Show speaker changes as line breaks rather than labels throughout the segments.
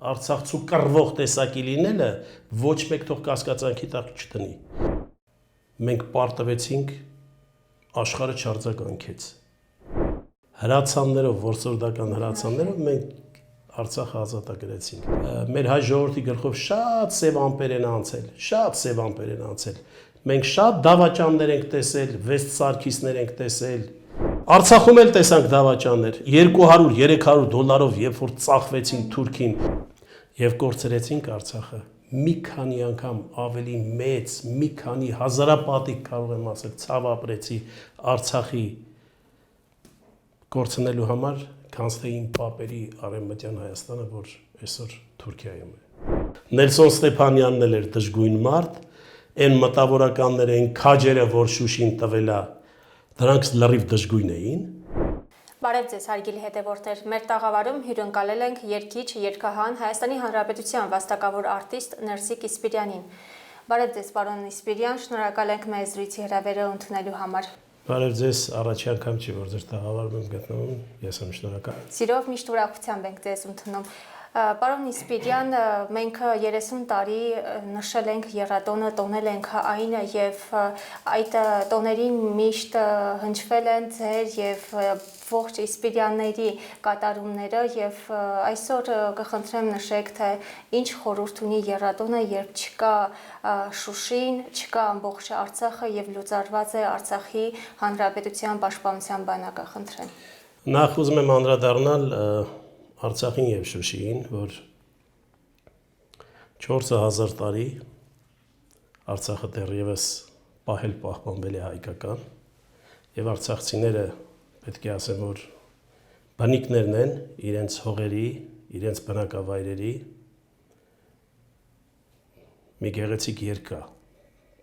Արցախցու կռվող տեսակի լինելը ոչ մեկ թող կասկածանքի տակ չտնի։ Մենք պարտվեցինք, աշխարհը չարձագանքեց։ Հրացաններով, որսորդական հրացաններով մենք Արցախը ազատագրեցինք։ Մեր հայ ժողովրդի գլխով շատ սև ամպեր են անցել, շատ սև ամպեր են անցել։ Մենք շատ դավաճաններ ենք տեսել, վեստ սարքիսներ ենք տեսել։ Արցախում էլ տեսանք դավաճաններ, 200-300 դոլարով, երբ որ ծախվեցին Թուրքին եւ կորցրեցինք Արցախը։ Մի քանի անգամ ավելի մեծ, մի քանի հազարապատիկ կարող եմ ասել, ցավ ապրեցի Արցախի կորցնելու համար, քանց թե իմ պապերի Արևմտյան Հայաստանը, որ այսօր Թուրքիայում է։ Նելսոն Ստեփանյանն էլ էր դժգույն մարդ, այն մտավորականները, այն քաջերը, որ Շուշին տվել է, դրանք լրիվ դժգույն էին։
Բարև ձեզ, հարգելի հետևորդներ, մեր տաղավարում հյուրընկալել ենք երգիչ, երգահան, Հայաստանի Հանրապետության վաստակավոր արտիստ Ներսիկ Իսպիրյանին։ Բարև ձեզ, պարոն Իսպիրյան, շնորհակալ ենք մեզ զրույցի հրավերը ընդունելու համար։
Բարև ձեզ, առաջի անգամ չի, որ ձեր տաղավարում եմ գտնվում, ես եմ շնորհակալ։
Սիրով միշտ ուրախությամբ ենք ձեզ ընդունում։ Պարոն Իսպիրյան, մենք 30 տարի նշել ենք եռատոնը, տոնել ենք այն եւ այդ տոներին միշտ հնչվել են ձեր եւ ողջ Իսպիրյանների կատարումները եւ այսօր կխնդրեմ նշեք, թե ինչ խորհուրդ ունի եռատոնը, երբ չկա Շուշին, չկա ամբողջ Արցախը եւ լուծարված է Արցախի Հանրապետության պաշտպանության բանակը, խնդրեմ։
Նախ ուզում եմ անդրադառնալ Արցախին եւ Շուշիին, որ 4000 տարի Արցախը դեռևս պահպանվել է հայկական եւ արցախցիները պետք է ասեմ, որ բնիկներն են իրենց հողերի, իրենց բնակավայրերի մի գեղեցիկ երգ կա,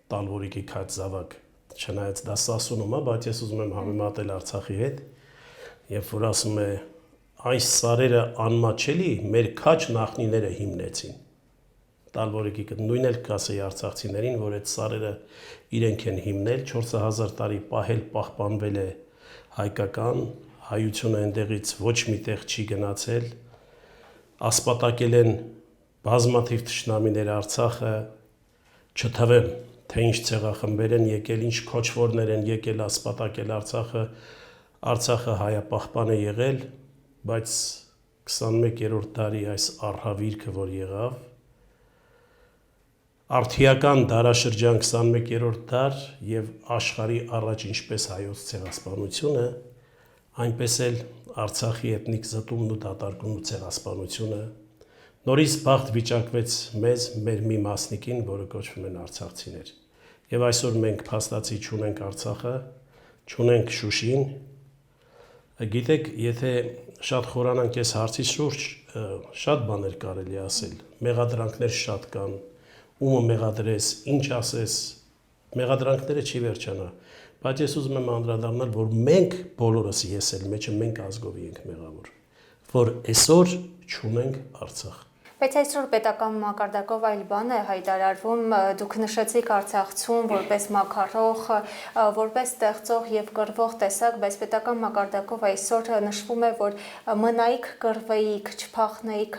Տալվորիկի քաջ զավակ, չնայած դա Սասունում է, բայց ես ուզում եմ համեմատել Արցախի հետ, երբ որ ասում է այս սարերը անմաչելի մեր քաջ նախնիները հիմնեցին։ Տալվորիկի նույնն էլ կասեի արցախցիներին, որ այդ սարերը իրենք են հիմնել, 4000 տարի պահպանվել է հայկական, հայությունը այնտեղից ոչ մի տեղ չի գնացել, ասպատակել են բազմաթիվ թշնամիներ Արցախը, չթվեմ, թե ինչ ցեղախմբեր են եկել, ինչ քոչվորներ են եկել ասպատակել Արցախը հայապահպան է եղել, բայց 21-րդ դարի այս առհավիրքը, որ եղավ, արդիական դարաշրջան 21-րդ դար եւ աշխարհի առաջ ինչպես հայոց ցեղասպանությունը, այնպես էլ Արցախի էթնիկ զտումն ու դատարկումն ու ցեղասպանությունը նորից բախտ վիճակվեց մեր մի մասնիկին, որը կոչվում են արցախցիներ։ Եվ այսօր մենք փաստացի չունենք Արցախը, չունենք Շուշին։ Գիտեք, եթե շատ խորանանք այս հարցի շուրջ, շատ բաներ կարելի ասել, մեղադրանքներ շատ կան, ումը մեղադրես, ինչ ասես, մեղադրանքները չի վերջանա, բայց ես ուզում եմ անդրադառնալ, որ մենք բոլորս ես էլ մեջը մենք ազգովի ենք մեղավոր, որ այսօր չունենք Արցախ։
Բայց այսօր պետական մակարդակով այլ բան է հայտարարվում, դուք նշեցիք Արցախցուն որպես մաքարող, որպես ստեղծող եւ կռվող տեսակ, բայց պետական մակարդակով այսօր նշվում է, որ մնայիք կռվեիք, չփախնեիք,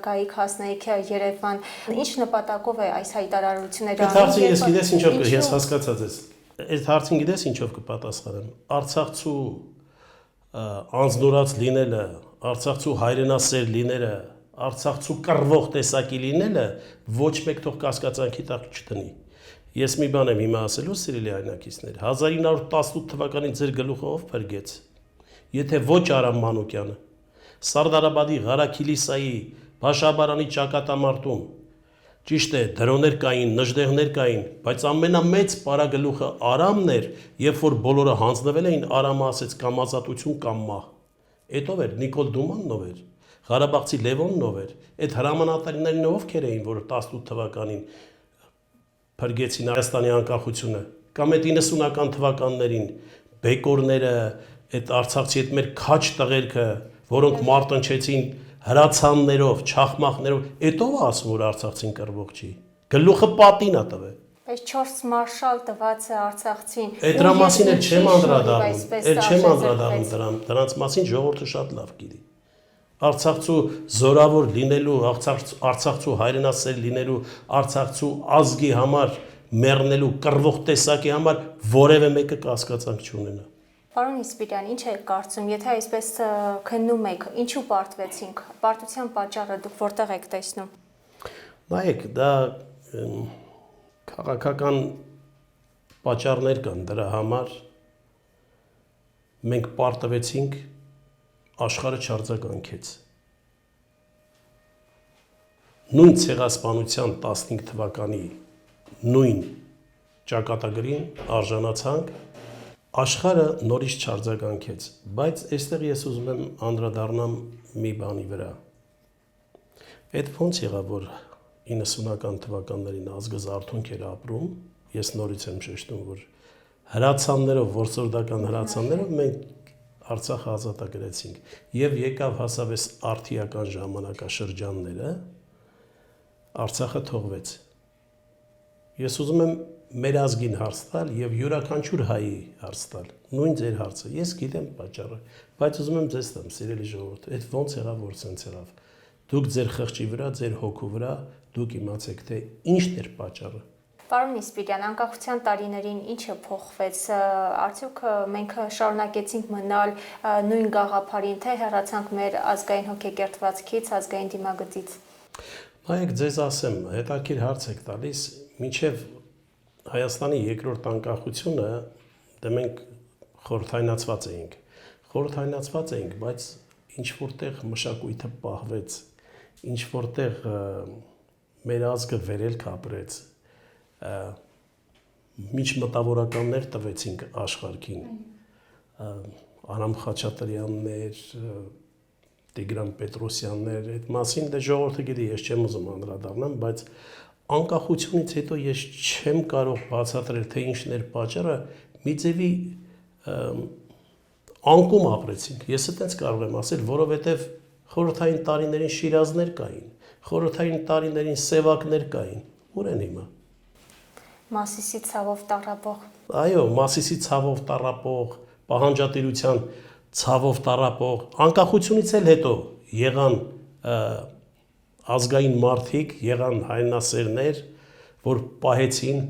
գայիք հասնեիք Երևան։ Ինչ նպատակով է այս հայտարարությունները։
Այդ հարցին ես գիտես ինչով ես հասկացած ես։ Այդ հարցին գիտես ինչով կպատասխանեմ։ Արցախցու անձնորած լինելը, Արցախցու հայրենասեր լինելը, Արցախցու կռվող տեսակի լինելը ոչ մեկ թող կասկածանքի տակ չտնի։ Ես մի բան եմ հիմա ասելու, սիրելի հայրենակիցներ, 1918 թվականին ձեր գլուխը ով փրկեց։ Եթե ոչ Արամ Մանուկյանը, Սարդարաբադի Ղարաքիլիսայի Բաշաբարանի ճակատամարտում, ճիշտ է, դրոներ կային, նժդեղներ կային, բայց ամենամեծ պարագլուխը Արամն էր, երբ որ բոլորը հանձնվել էին, Արամը ասեց կամ ազատություն կամ մահ։ Էդ ով էր, Նիկոլ Դումանն ով էր, Ղարաբաղցի Լևոնն ով էր, այդ հրամանատարներն ովքեր էին, որ 18 թվականին փրկեցին Հայաստանի անկախությունը, կամ այդ 90-ական թվականներին բեկորները, այդ արցախցի այդ մեր քաջ տղերքը, որոնք մարտնչեցին հրացաններով, չախմախներով, այդ ով է ասում, որ արցախցին կռվող չի։ Գլուխը պատին է տվել։
Այս 4 մարշալ տված է արցախցին։
Այդ դրա մասին էլ չեմ անդրադառնում, դրանց մասին ժողովուրդը շատ լավ գիտի։ Արցախցու զորավոր լինելու, Արցախցու հայրենասեր լինելու, Արցախցու ազգի համար մեռնելու կռվող տեսակի համար որևէ մեկը կասկածանք չունենա։
Պարոն Իսպիրյան, ինչ եք կարծում, եթե այսպես քննում եք, ինչու պարտվեցինք, պարտության պատճառը դուք որտեղ եք տեսնում։
Նայեք, դա քաղաքական պատճառներ կան դրա համար, մենք պարտվեցինք, աշխարհը չարձագանքեց։ Նույն ցեղասպանության 15 թվականի նույն ճակատագրին արժանացանք, աշխարհը նորից չարձագանքեց, բայց այստեղ ես ուզում եմ անդրադառնամ մի բանի վրա։ Այդ ոնց եղավ, որ 90-ական թվականներին ազգը զարթոնք էր ապրում, ես նորից եմ շեշտում, որ հրացաններով, որսորդական հրացաններով մենք Արցախը ազատագրեցինք եւ եկավ հասավ այս արդիական ժամանակաշրջանները, Արցախը թողվեց։ Ես ուզում եմ մեր ազգին հարց տալ եւ յուրաքանչյուր հայի հարց տալ, նույն ձեր հարցը։ Ես գիտեմ պատճառը, բայց ուզում եմ ձեզ տամ, սիրելի ժողովուրդ, այդ ոնց եղավ, որ սենց եղավ։ Դուք ձեր խղճի վրա, ձեր հոգու վրա դուք իմացեք, թե ինչն էր պատճառը։
Պարոն Իսպիրյան, անկախության տարիներին ինչը փոխվեց, արդյոք մենք շարունակեցինք մնալ նույն գաղափարին, թե հեռացանք մեր ազգային հոգեկերտվածքից, ազգային դիմագծից։
Նայեք, ձեզ ասեմ, հետաքրքիր հարց եք տալիս, մինչև Հայաստանի երկրորդ անկախությունը դե մենք խորհրդայնացված էինք, բայց ինչ որտեղ մշակույթը պահվեց, ինչ որտեղ մեր ազգը վերելք ապրեց, միջմտավորականներ տվեցինք աշխարհին, Արամ Խաչատրյաններ, Տիգրան Պետրոսյաններ, այդ մասին դե ժողովուրդը գիտի, ես չեմ ուզում անդրադառնամ, բայց անկախությունից հետո ես չեմ կարող բացատրել, թե ինչն էր պատճառը, մի ձևի անկում ապրեցինք։ Ես այդպես կարող եմ ասել, որովհետև խորհրդային տարիներին շիրազներ կային, խորհրդային տարիներին սևակներ կային, ուր են հիմա։
Մասիսի ցավով տառապող։
Այո, Մասիսի ցավով տառապող, պահանջատիրության ցավով տառապող, անկախությունից էլ հետո եղան ազգային մարդիկ, եղան հայրենասերներ, որ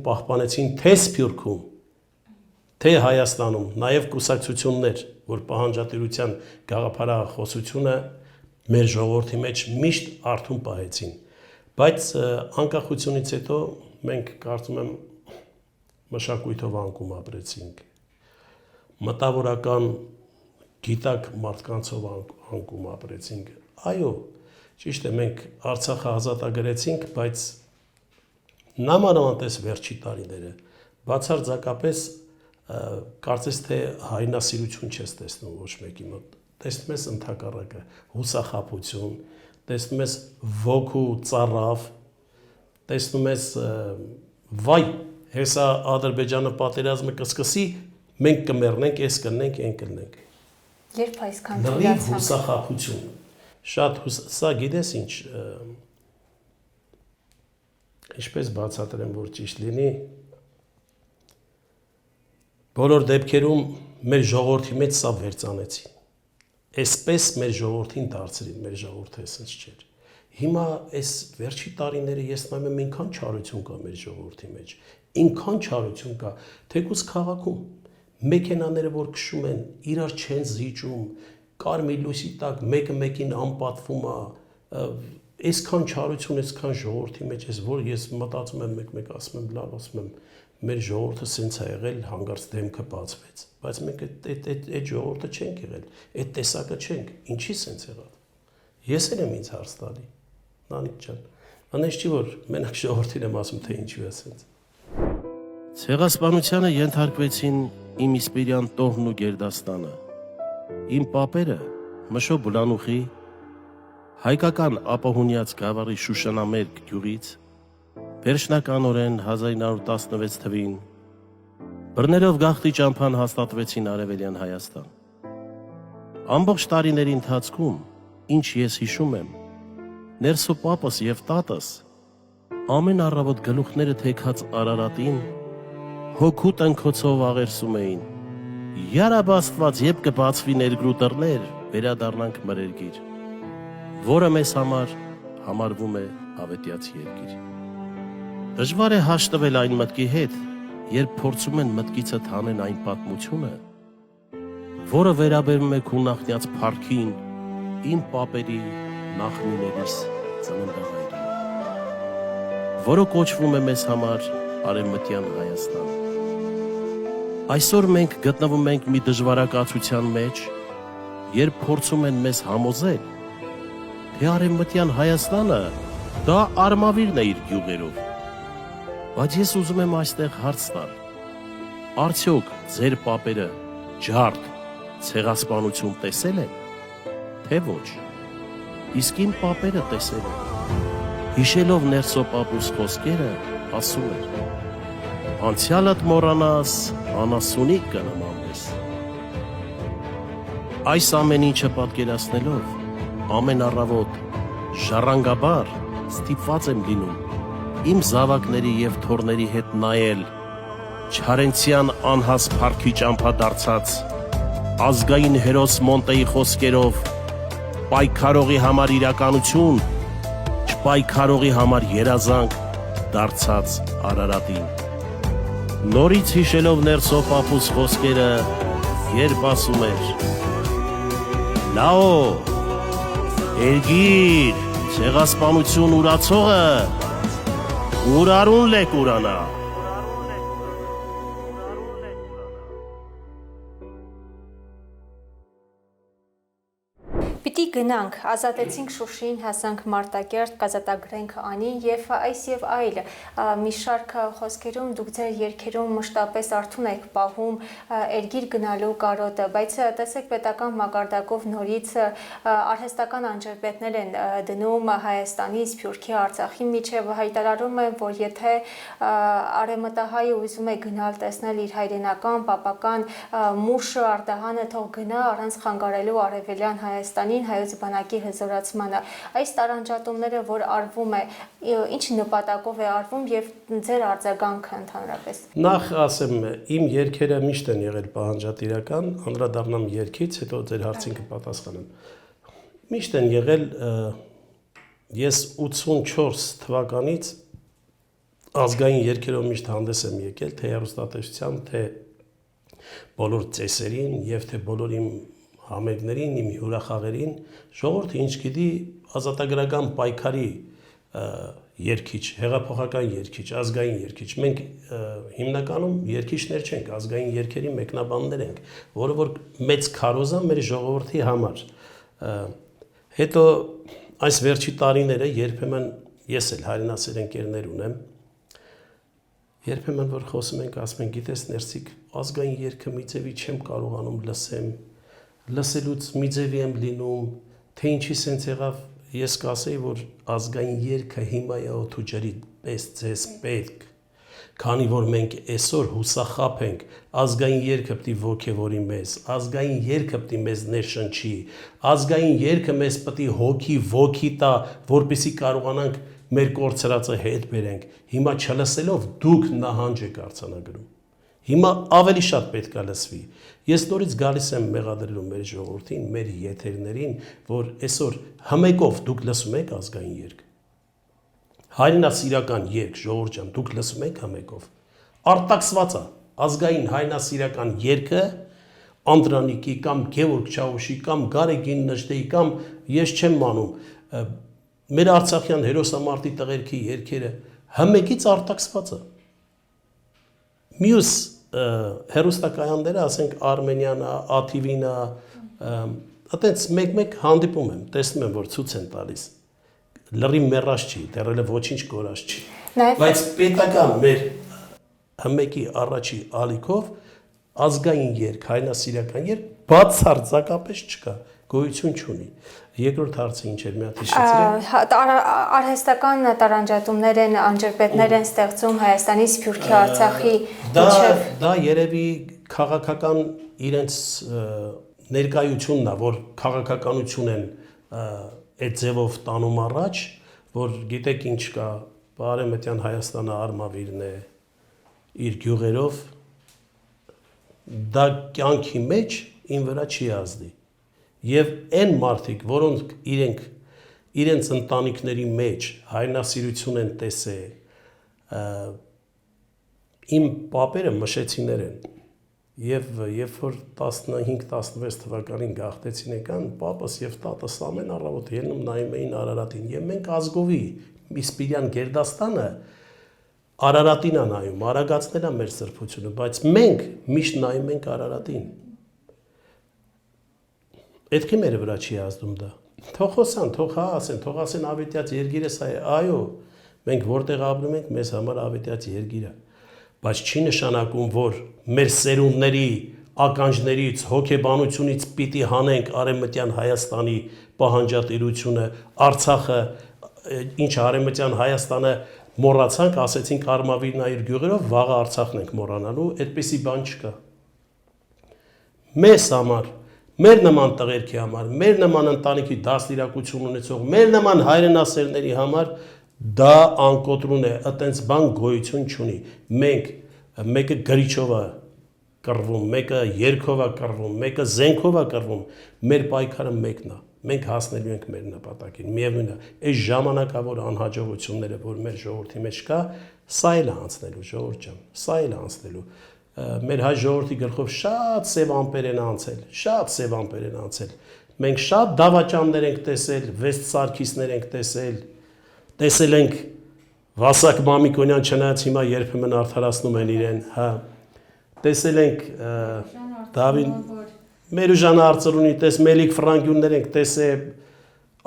պահպանեցին թե Սփյուռքում, թե Հայաստանում, նաև կուսակցություններ, որ պահանջատիրության գաղափարախոսությունը մեր ժողովրդի մեջ միշտ արթուն պահեցին, բայց անկախությունից հետո մենք կարծում եմ մշակույթով անկում ապրեցինք, մտավորական գիտակ մարդկանցով անկում ապրեցինք, այո, ճիշտ է, մենք Արցախը ազատագրեցինք, բայց նամանավանդ վերջի տարիները, բացարձակապես կարծես թե հայրենասիրություն չես տեսնում ոչ մեկի մոտ, տեսնում ես ընդհակառակը, հուսախաբություն, տեսնում ես ոգու ծառավ, տեսնում ես վայ, հեսա Ադրբեջանը պատերազմը կսկսի, մենք կմեռնենք, այս կլնենք, այն կլնենք։
Երբ այսքան
լրիվ հուսախաբություն, շատ սա գիտես ինչ, ինչպես բացատրեմ, որ ճիշտ լինի, բոլոր դեպքերում մեր ժողովրդի մեջ սա վերծանեցին, այսպես մեր ժողովրդին դարձրին, մեր ժողովուրդը այսպես չէր։ Հիմա այս վերջի տարիները ես նայում եմ ինքան չարություն կա մեր ժողովրդի մեջ, ինքան չարություն կա, թեկուզ քաղաքում, մեքենաները որ քշում են, իրար չեն զիջում, կարմիր լույսի տակ մեկը մեկին անպատվում է, այսքան չարություն, այսքան ժողովրդի մեջ ես, որ ես մտածում եմ մեկ-մեկ ասում եմ, լավ ասում եմ, մեր ժողովուրդը սենց է եղել, հանգարց դեմքը բացվեց, բայց մենք այդ ժողովուրդը չենք եղել, այդ տեսակը չենք, ինչի սենց եղավ։ Ես էլ եմ ինձ հարց տալի, Նանիկ ջան, անես չի որ մենակ ժողովրդին եմ ասում, թե ինչու է սենց։ Ցեղասպանությանը ենթարկվեցին իմ Իսպիրյան տոհն ու գերդաստանը, իմ պապերը Մշո Բուլանուխի, հայկական ապահունյաց գավառի Շուշանամերկ գյուղից, վերջնականորեն 1916 թվին բռներով գաղթի ճամփան հաստատվեցին Արևելյան Հայաստան։ Ամբողջ տարիների ընթացքում, ինչ ես հիշում եմ, ներսո պապս եւ տատս ամեն առավոտ գլուխները թեքած Արարատին հոգու տնքոցով աղերսում էին. «Յարաբ Աստված, երբ կբացվի ներգրու դռներ, վերադառնանք մրերգիր»։
որը մեզ համար համարվում է ավետյաց երկիր։ Դժվար է հաշտվել այն մտքի հետ, երբ փորձում են մտքիցդ հանեն այն պատմությունը, որը վերաբերում է քո նախնյաց փառքին, իմ պապերի նախնիներիս ծննդավայրին, որը կոչվում է մեզ համար Արևմտյան Հայաստան։ Այսօր մենք գտնվում ենք մի դժվարակացության մեջ, երբ փորձում են մեզ համոզել, թե Արևմտյան Հայաստանը դա Արմավիրն է իր գյուղերով։ Բայց ես ուզում եմ այստեղ հարց տալ. արդյոք ձեր պապերը ջարդ, ցեղասպանություն տեսել են, թե ոչ։ Իսկ իմ պապերը տեսել են։ Հիշելով Ներսո Պապուս խոսքերը, ասում էր. անցյալդ մոռանաս, անասունիկ կնմանես։ Այս ամեն ինչը պատկերացնելով, ամեն առավոտ ժառանգաբար ստիպված եմ լինում իմ զավակների եւ թոռների հետ նայել Չարենցյան անհաս փառքի ճամփադարձած ազգային հերոս Մոնտեի խոսքերով պայքարողի համար իրականություն, չպայքարողի համար երազանք դարձած Արարատին։ Նորից հիշելով Ներսո Պապուս խոսքերը, երբ ասում էր. լաո, երգիր, ցեղասպանություն ուրացողը, ուրարուն լեք ուրանա։
Պիտի գնանք, ազատեցինք Շուշին, հասանք Մարտակերտ, կազատագրենք Անին եւ այս եւ այլ մի շարք խոսքերում դուք ձեր երգերում մշտապես արթուն եք պահում երգիր գնալու կարոտը, բայց տեսեք պետական մակարդակով նորից արհեստական անջրպետներ են դնում Հայաստանի, Սփյուռքի, Արցախի միջև, հայտարարում են, որ եթե արևմտահայը ուզում է գնալ տեսնել իր հայրենական, պապական մուշը, արտահանը, թող գնա առանց խանգարելու արևելյան Հայաստանին, հայոց բանակի հզորացմանը։ Այս տարանջատումները, որ արվում է, ինչ նպատակով է արվում եւ ձեր արձագանքը ընդհանրապես։
Նախ ասեմ, իմ երգերը միշտ են եղել պահանջատիրական, անդրադառնամ երգից, հետո ձեր հարցին կպատասխանեմ։ Միշտ են եղել, ես 84 թվականից ազգային երգերով միշտ հանդես եմ եկել, թե հեռուստատեսության, թե բոլոր ծեսերին եւ թե բոլոր իմ համերգներին, իմ հյուրախաղերին, ժողովուրդը ինչ գիտի ազատագրական պայքարի երգիչ, հեղափոխական երգիչ, ազգային երգիչ։ Մենք հիմնականում երգիչներ չենք, ազգային երգերի մեկնաբաններ ենք, որը որ մեծ քարոզ է մեր ժողովրդի համար։ Հետո այս վերջի տարիները երբեմն ես էլ հայրենասեր ընկերներ ունեմ, երբեմն որ խոսում ենք, ասում ենք, գիտես Ներսիկ, ազգային երգը մի ձևի չեմ կարողանում լսեմ, լսելուց մի ձևի եմ լինում, թե ինչի սենց եղավ, ես կասեի, որ ազգային երգը հիմա է օդու ջրի պես ձեզ պետք, քանի որ մենք այսօր հուսախապ ենք, ազգային երգը պիտի ոգևորի մեզ, ազգային երգը պիտի մեզ ներշնչի, ազգային երգը մեզ պիտի հոգի, ոգի տա, որպեսզի կարողանանք մեր կորցրածը հետ բերենք, հիմա չլսելով դուք նահանջ եք արձանագրում, հիմա ավելի շատ պետք է լսվի, ես նորից գալիս եմ մեղադրելու մեր ժողովրդին, մեր եթերներին, որ այսօր հմեկով դուք լսում եք ազգային երգ, հայրենասիրական երգ, ժողովուրդ ջան, դուք լսում եք հմեկով, արտաքսված է ազգային հայրենասիրական երգը, Անդրանիկի կամ Գևորգ Չավուշի կամ Գարեգին Նժդեի կամ ես չեմ մանում, մեր արցախյան հերոսամարտի տղերքի երգերը հմեկից արտաքսված է, մյուս հերոստակայանները, ասենք Արմենիանը, ATV-ն, այտենց մեկ-մեկ հանդիպում եմ, տեսնում եմ, որ ցույց են տալիս, լրի մեռած չի, դեռ ոչինչ կորած չի, բայց պետական մեր հմեկի առաջի ալիքով ազգային երգ, հայրենասիրական երգ բացարձակապես չկա, գոյություն չունի։ Երկրորդ հարցը ինչ էր, մի հատ հիշեցրեք։
Արհեստական տարանջատումներ են, անջրպետներ են ստեղծում Հայաստանի, Սփյուռքի, Արցախի միջև։
Դա երևի քաղաքական իրենց ներկայությունն է, որ քաղաքականություն են այդ ձևով տանում առաջ, որ գիտեք ինչ կա, Արևմտյան Հայաստանը Արմավիրն է իր գյուղերով, դա կյանքի մեջ ին վրա չի ազդի։ Եվ այն մարդիկ, որոնք իրենք իրենց ընտանիքների մեջ հայրենասիրություն են տեսել, իմ պապերը մշեցիներ են, եւ երբ որ 15-16 թվականին գաղթեցին եկան, պապս եւ տատս ամեն առավոտ ելնում նայում էին Արարատին, եւ մենք ազգովի Իսպիրյան Գերդաստանը Արարատին է նայում, արագացնել է մեր սրբությունը, բայց մենք միշտ նայում ենք Արարատին։ Պետք է մեր վրա չի ազդում դա։ Թող խոսան, թող թող ասեն ավետյաց երգիրը սա է, այո, մենք որտեղ ապրում ենք, մեզ համար ավետյաց երգիր է, բայց չի նշանակում, որ մեր սերունդների ականջներից, հոգեբանությունից պիտի հանենք Արևմտյան Հայաստանի պահանջատիրությունը, Արցախը, ինչ Արևմտյան Հայաստանը մոռացանք, ասեցինք Արմավիրն իր գյուղերով, վաղը Արցախն ենք մոռանալու, այդպիսի բան չկա։ Մեզ համար, մեր նման տղերքի համար, մեր նման ընտանիքի դաստիարակություն ունեցող, մեր նման հայրենասերների համար դա անկոտրուն է, այտենց բան գոյություն չունի։ Մենք մեկը գրիչով է կռվում, մեկը երգով է կռվում, մեկը զենքով է կռվում, մեր պայքարը մեկն է։ Մենք հասնելու ենք մեր նպատակին։ Միևնույն է, այս ժամանակավոր անհաջողությունները, որ մեր ժողովրդի մեջ կա, սա էլ է անցնելու, ժողովուրդ ջան, սա էլ է անցնելու։ Մեր հայ ժողովրդի գլխով շատ սև ամպեր են անցել, շատ սև ամպեր են անցել։ Մենք շատ դավաճաններ ենք տեսել, Վեստ Սարգիսներ ենք տեսել ենք Վասակ Մամիկոնյան, չնայած հիմա երբեմն արդարացնում են իրեն, հա։ Տեսել ենք Դավին Մերուժանը Արծրունի, Մելիք Ֆրանկյուններ ենք տեսել,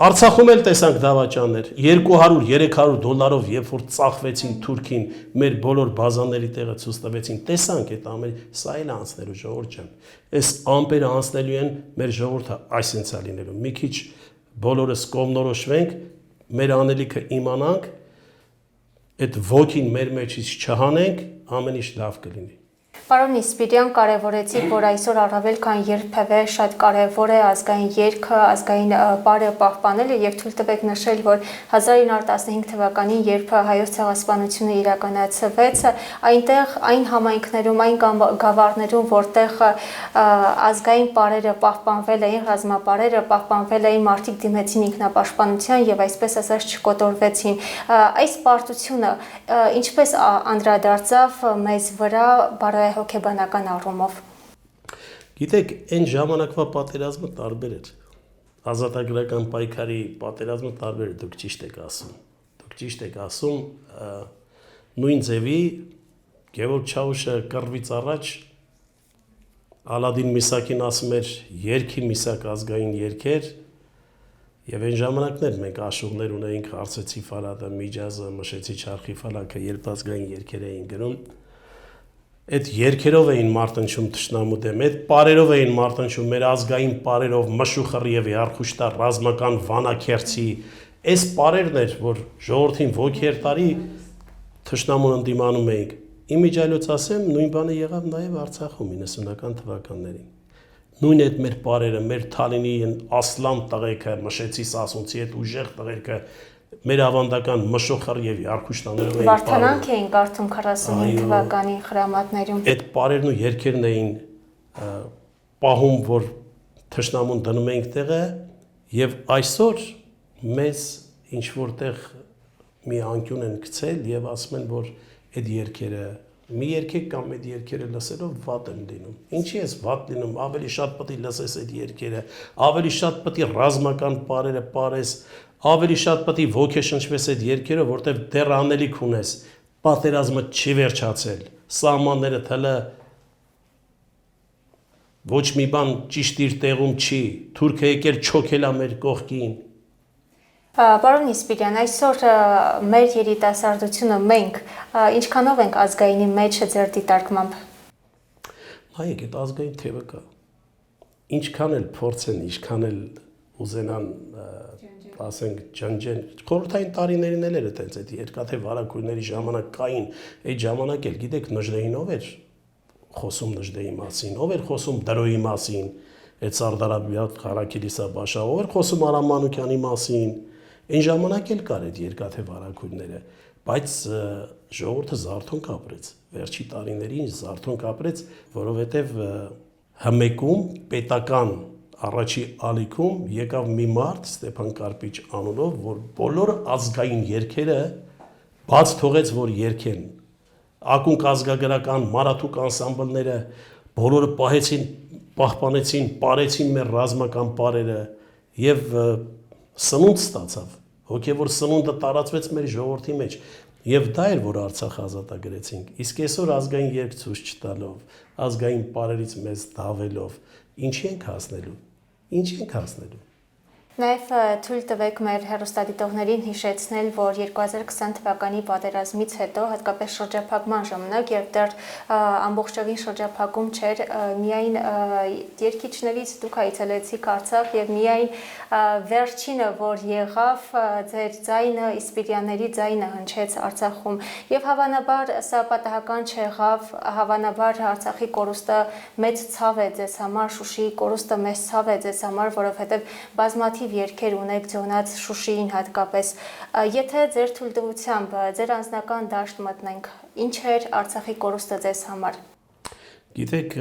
Արցախում էլ տեսանք դավաճաններ, $200-300 երբ որ ծախվեցին Թուրքին, մեր բոլոր բազաների տեղը ցույց տվեցին, տեսանք այդ ամեն, սա էլ անցնելու ժողովուրդ ջան։ Այս ամպերը անցնելու են, մեր ժողովուրդը այսպես է լինելու։ Մի քիչ բոլորս կողմնորոշվենք, մեր անելիքը իմանանք, այդ ոգին մեր մեջից չհանենք, ամեն ինչ լավ կլինի։
Պարոն Իսպիրյան, կարևորեցիք, որ այսօր առավել քան երբևէ շատ կարևոր է ազգային երգը, ազգային պարը պահպանելը եւ թույլ տվեք նշել, որ 1915 թվականին, երբ հայոց ցեղասպանությունը իրականացվեց, այնտեղ այն համայնքներում, այն գավառներում, որտեղ ազգային պարերը պահպանվել էին, ռազմապարերը պահպանվել էին, մարդիկ դիմեցին ինքնապաշտպանության եւ այսպես ասած չկոտորվեցին։ Այս պարտությունը ինչպես անդրադարձավ մեզ վրա հոգեբանական առումով։
Գիտեք, այն ժամանակվա պատերազմը տարբեր էր։ Ազատագրական պայքարի պատերազմը տարբեր էր, դուք ճիշտ եք ասում։ Դուք ճիշտ եք ասում, նույն ձևի Գևորգ Չաուշը կռվից առաջ Ալադին Միսակին ասում էր երգի Միսակ ազգային երգեր, եւ այն ժամանակներ մենք աշուղներ ունեինք Արցեցի Ֆալադը, Միջազը, Մշեցի Չարխի Ֆալակը, երբ ազգային երգեր էին գրում։ Այդ երգերով էին մարտնչում թշնամու դեմ, այդ պարերով էին մարտնչում մեր ազգային պարերով Մշուխռի եւ Արխուշտար ռազմական Վանակերցի, այս պարերն էր, որ ժողովրդին ոգի էր տարի թշնամուն ընդդիմանում էինք։ Իմիջիայլոց ասեմ, նույն բանը եղավ նաեւ Արցախում 90-ական թվականներին։ Նույն այդ մեր պարերը, մեր Թալինի ասլան տղեկը, Մշեցի Սասունցի այդ ուժեղ տղերքը մեր ավանդական Մշուխռ եւ Արխուշտաներով էին
Վարդանանք էին կարդում 45 թվականի խրամատներում։
Այդ պարերն ու երգերն էին պահում, որ թշնամուն դնում էինք տեղը եւ այսօր մեզ ինչ որտեղ մի անկյուն են գցել եւ ասում են, որ այդ երգերը մի երգեք կամ այդ երգերը լսելով վատ են լինում։ Ինչի՞ էս վատ լինում, ավելի շատ պետք է լսես այդ երգերը, ավելի շատ պետք է ռազմական պարերը պարես, ավելի շատ պետք է ոգեշնչվես այդ երգերով, որտեղ դեռ անելիք ունես, պատերազմը չի վերջացել, սահմանները թելը ոչ մի բան ճիշտ իր տեղում չի, Թուրքը եկել չոքել է մեր կողքին։
Պարոն Իսպիրյան, այսօր մեր երիտասարդությունը մենք ինչքանով ենք ազգայինի մեջ ձեր դիտարկմամբ։
Նայեք, այդ ազգային թևը կա։ Ինչքան էլ փորձեն, ինչքան էլ ուզենան, ասենք, ջնջեն, խորհրդային տարիներին էլ էր այդպես, այդ երկաթե վարակույրների ժամանակ կային, այդ ժամանակ էլ գիտեք Նժդեհին ով էր խոսում Նժդեհի մասին, ով էր խոսում Դրոյի մասին, այդ Սարդարաբյատ Ղարաքիլիսա Բաշա, ով էր խոսում Արամ Մանուկյանի մասին։ Այն ժամանակ էլ կար այդ երկաթե վարակույրները, բայց ժողովուրդը զարթոնք ապրեց, վերջի տարիներին զարթոնք ապրեց, որովհետև հմեկում պետական առաջի ալիքում եկավ մի մարդ Ստեփան Կարպիչ անունով, որ բոլոր ազգային երգերը բաց թողեց, որ երգեն։ Ակունք ազգագրական մարաթուկ անսամբլները բոլորը պահպանեցին, ապարեցին մեր ռազմական պարերը եւ սնունդ ստացավ։ Հոգեվոր սնունդը տարածվեց մեր ժողովրդի մեջ եւ դա էր, որ Արցախը ազատագրեցինք։ Իսկ այսօր ազգային երգ ցույց չտալով, ազգային պարերից մեզ դավելով, ինչի ենք հասնելու։
Նաև թույլ տվեք մեր հեռուստադիտողներին հիշեցնել, որ 2020 թվականի պատերազմից հետո, հատկապես շրջափակման ժամանակ, երբ դեռ ամբողջովին շրջափակում չէր, միայն երկիչներից դուք այցելեցիք Արցախ եւ միայն վերջինը, որ եղավ, ձեր ձայնը, իսպիրյանների ձայնը հնչեց Արցախում եւ հավանաբար սա պատահական չեղավ, հավանաբար Արցախի կորուստը մեծ ցավ է ձեզ համար, Շուշիի կորուստը մեծ ցավ է ձեզ համար, որովհետեւ բազմաթիվ երգեր ունեք ձյոնած Շուշիին հատկապես։ Եթե ձեր թույլտվությամբ ձեր անձնական դաշտ մտնենք, ինչ էր Արցախի կորուստը ձեզ համար։
Գիտեք,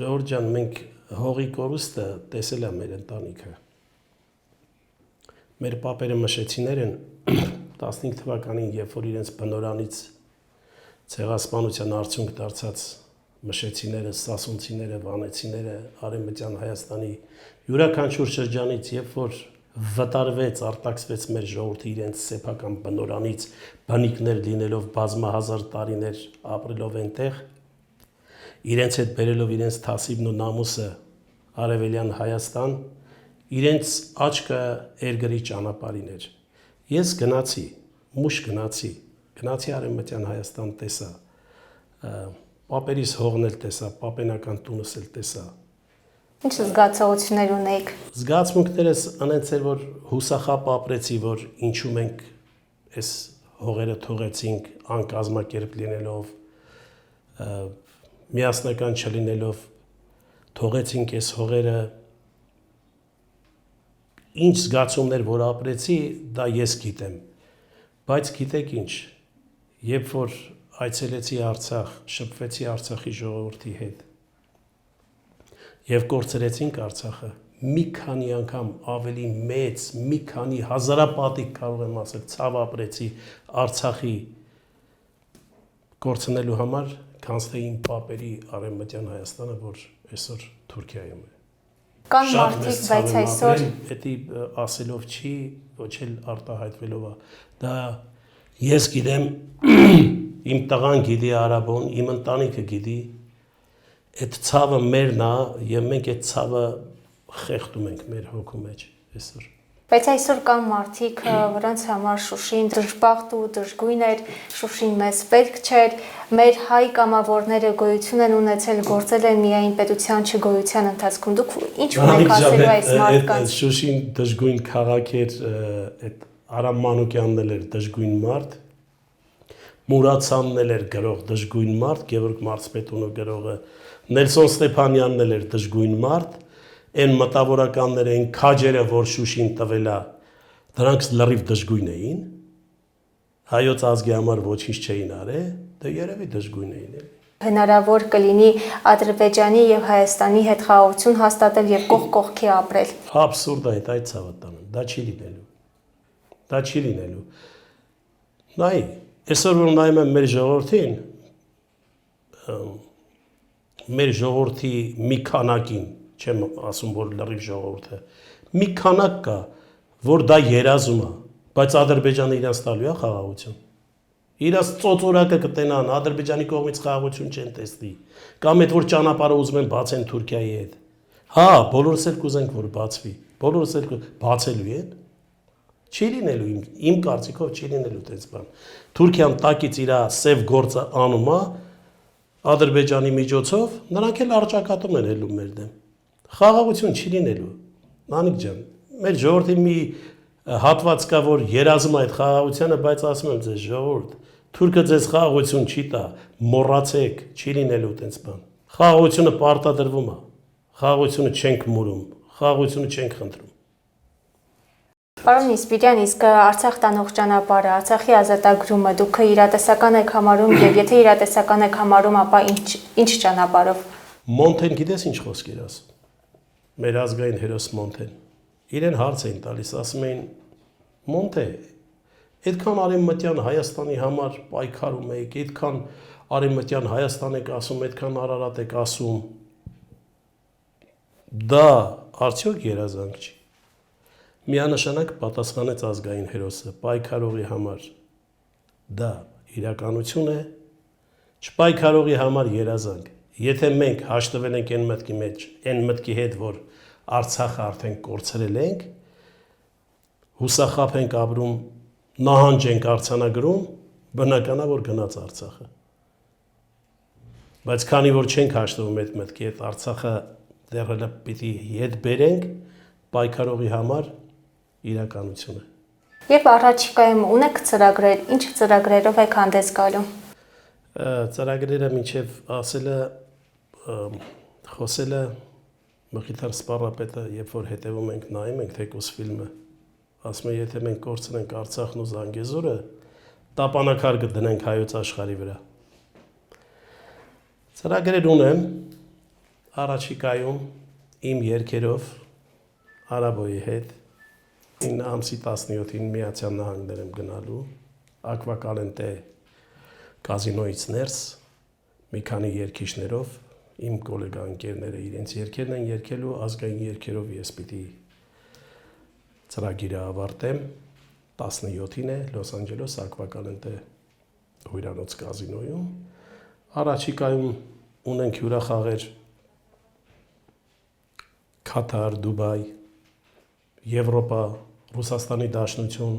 ժողովուրդ ջան, մենք հողի կորուստը տեսել է մեր ընտանիքը։ Մեր պապերը մշեցիներ են 15 թվականին, երբ որ իրենց բնորանից ցեղասպանության արդյունք դարձած մշեցիները, սասունցիները, վանեցիները Արևմտյան Հայաստանի յուրաքանչյուր շրջանից, երբ որ վտարվեց, արտաքսվեց մեր ժողովրդը իրենց սեփական բնորանից, բնիկներ լինելով բազմահազար տարիներ ապրելով այնտեղ, իրենց հետ բերելով իրենց թասիբն ու նամուսը Արևելյան Հայաստան, իրենց աչքը երկրի ճանապարհին էր։ Ես գնացի, մուշ գնացի Արևմտյան Հայաստան տեսա, պապերիս հողն էլ տեսա, պապենական տունս էլ տեսա։
Ինչ զգացողություններ ունեիք։
Զգացմունքներս անենց էր, որ հուսախապ ապրեցի, որ ինչու մենք այս հողերը թողեցինք անկազմակերպ լինելով, միասնական չլինելով, թողեցինք այս հողերը։ Ինչ զգացումներ որ ապրեցի, դա ես գիտեմ, բայց գիտեք ինչ, երբ որ այցելեցի Արցախ, շփվեցի Արցախի ժողովրդի հետ եւ կորցրեցինք Արցախը, մի քանի անգամ ավելի մեծ, մի քանի հազարապատիկ կարող եմ ասել, ցավ ապրեցի Արցախի կորցնելու համար, քան թե իմ պապերի Արևմտյան Հայաստանը, որ այսօր Թուրքիայում է։
Կան մարդիկ, բայց այսօր
էդի ասելով չի, ոչ էլ արտահայտվելով է։ Դա ես գիտեմ, իմ տղան գիտի Արաբոն, իմ ընտանիքը գիտի, այդ ցավը մերն է եւ մենք այդ ցավը խեղդում ենք մեր հոգու մեջ այսօր։
Բայց այսօր կան մարդիկ, որոնց համար Շուշին դժբախտ ու դժգույն էր, Շուշին մեզ պետք չէր, մեր հայ կամավորները գոյություն են ունեցել, գործել են միայն պետության չգոյության ընթացքում։ Դուք ինչ ունեք ասելու այս մարդկանց։
Շուշին դժգույն քաղաք էր, այդ Արամ Մանուկյանն էլ էր դժգույն մարդ, Մուրացյանն էլ էր գրող դժգույն մարդ, Գևորգ Մարզպետունը գրողը, Նելսոն Ստեփանյանն էլ էր դժգույն մարդ, այն մտավորականները, այն քաջերը, որ Շուշին տվել է, դրանք լրիվ դժգույն էին, հայոց ազգի համար ոչինչ չէին արել, դե երևի դժգույն էին էլի։
Հնարավոր կլինի Ադրբեջանի եւ Հայաստանի հետ խաղաղություն հաստատել եւ կողք կողքի ապրել։
Աբսուրդ է այդ ցավը տանը, դա չի լինելու։ Դա չի լինելու։ Նայ, այսօր որ նայում եմ մեր ժողովրդին, մեր ժողովրդի մի քանակին, չեմ ասում, որ լրիվ ժողովուրդը, մի քանակ կա, որ դա երազում է, բայց Ադրբեջանը իրանց տալու է խաղաղություն։ Իրանց ծոծորակը կտենան, Ադրբեջանի կողմից խաղաղություն չեն տեսնի, կամ այդ որ ճանապարհը ուզում են բացեն Թուրքիայի հետ։ Հա, բոլորս էլ կուզենք, որ բացվի, բոլորս էլ բացելու են։ Չի լինելու իմ կարծիքով չի լինելու այդպես բան։ Թուրքիան տակից իր սև գործը անում է Ադրբեջանի միջոցով, նրանք էլ արճակատում են ելում մեր դեմ։ Խաղաղություն չի լինելու։ Նանիկ ջան, մեր ժողովրդի մի հատված կա, որ երազում է այդ խաղաղությանը, բայց ասում եմ ձեզ ժողովուրդ, թուրքը ձեզ խաղաղություն չի տա, մոռացեք, չի լինելու այդպես բան։ Խաղաղությունը պարտադրվում է։ Խաղաղությունը չենք մուրում, խաղաղությունը չենք խնդրում։
Պարոն Իսպիրյան, իսկ Արցախ տանող ճանապարհը, Արցախի ազատագրումը դուք իրատեսական եք համարում եւ եթե իրատեսական եք համարում, ապա ինչ ճանապարհով։
Մոնթեն գիտես ինչ խոսք էր ասում։ մեր ազգային հերոս Մոնթեն։ Իրեն հարց էին տալիս, ասում էին. Մոնթե, այդքան արևմտյան Հայաստանի համար պայքարում եք, այդքան արևմտյան Հայաստան եք ասում, այդքան Արարատ եք ասում։ Դա արդյոք երազանք չի։ Միանշանակ պատասխանեց ազգային հերոսը, պայքարողի համար դա իրականություն է, չպայքարողի համար երազանք։ Եթե մենք հաշտվել ենք այն մտքի մեջ, այն մտքի հետ, որ Արցախը արդեն կորցրել ենք, հուսախաբ ենք ապրում, նահանջ ենք արձանագրում, բնականա որ գնաց Արցախը։ Բայց քանի որ չենք հաշտվում այդ մտքի հետ, Արցախը դեռ հələ պիտի հետ բերենք, պայքարողի համար իրականություն է։
Եվ առաջիկայում ունեք ծրագրեր, ինչ ծրագրերով եք հանդես գալու։
Ծրագրերը մինչև ասելը խոսելը Մխիթար Սպառապետը, երբ որ հետևում ենք, նայում ենք թեկուզ ֆիլմը, ասում է, եթե մենք կորցնենք Արցախն ու Զանգեզուրը, տապանակար կդնենք հայոց աշխարհի վրա։ Ծրագրեր ունեմ, առաջիկայում իմ երգերով Արաբոյի հետ 9 ամսի 17-ին Միացյալ Նահանգներ եմ գնալու, Ակվակալենտե կազինոյից ներս, մի քանի երգիչներով, իմ գոլեգա ընկերները իրենց երգերն են երգելու, ազգային երգերով ես պիտի ծրագիրը ավարտեմ, 17-ին է Լոս Անջելոս Ակվակալենտե հյուրանոց կազինոյում, առաջիկայում ունենք հյուրախաղեր Քաթար, Դուբայ, Եվրոպա, Ռուսաստանի Դաշնություն,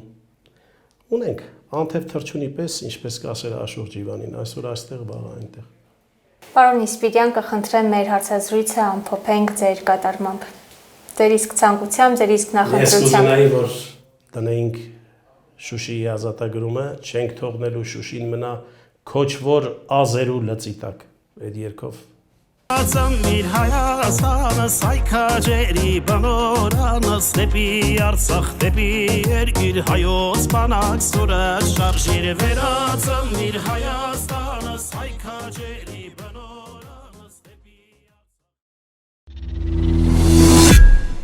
ունենք անթև թռչունի պես, ինչպես կասեր Աշոտ Ջիվանին, այսօր այստեղ, վաղը այնտեղ։
Պարոն Իսպիրյան, կխնդրեմ մեր հարցազրույցը ամփոփենք ձեր կատարմամբ։ Ձեր իսկ ցանկությամբ, ձեր իսկ նախընտրությամբ։
Ես կուզենայի, որ տնեինք Շուշիի ազատագրումը, չենք թողնելու Շուշին մնա քոչվոր ազերու լծի տակ այդ երգով։
Ծամիր Հայաստանը սայքաջերի բանորանս դեպի Արցախ դեպի երկիր հայոց բանակ սուրը շարժիր վերածամիր Հայաստանը